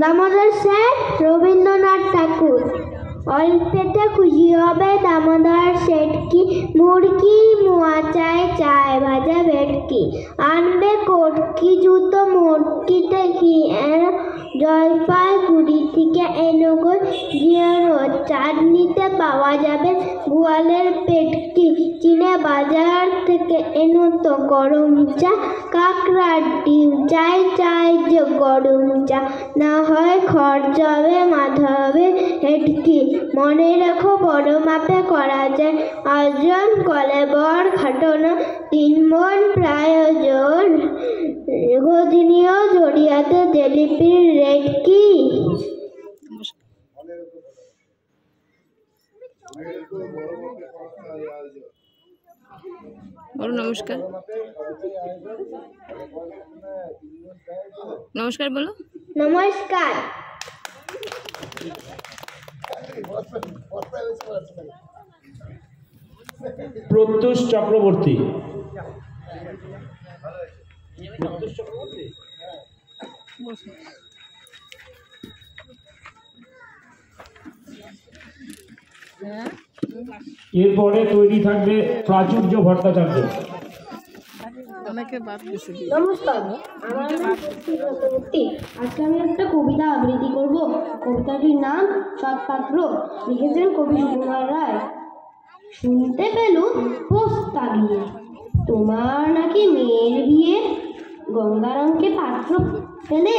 দামোদর শেঠ রবীন্দ্রনাথ ঠাকুর। অল্পেতে খুশি হবে দামোদর শেঠ কি, মুরগি মোয়া চাই চায় ভাজা ভেটকি, আনবে কটকি জুতো মোটকিতে কি, জলপাইগুড়ি থেকে এনো গো জিয়ানো, চাঁদনিতে পাওয়া যাবে গোয়ালের পেটকি, চীনে বাজার থেকে এনো তো গরম চা, কাঁকড়ার ডিম চাই চাই যে গরম চা, না হয় খরচ হবে মাথা হবে হেটকি, মনে রেখো বড় মাপে করা যায় আয়োজন, কলেবর খাটনা 3 মণ প্রয়োজন, গদিনীয় জড়িয়াতে জিলিপির রেট কি? বলো নমস্কার। নমস্কার বলো। নমস্কার। প্রত্যুষ চক্রবর্তী। এরপরে তৈরি থাকবে প্রাচুর্য ভট্টাচার্য। নমস্কার, আমার নাম চক্রবর্তী। আজকে আমি একটা কবিতা আবৃত্তি করব। কবিতাটির নাম সৎপাত্র, লিখেছেন কবি সুকুমার রায়। শুনতে পেলুম পোস্তা গিয়ে, তোমার নাকি মেয়ের বিয়ে, গঙ্গারামকে পাত্র পেলে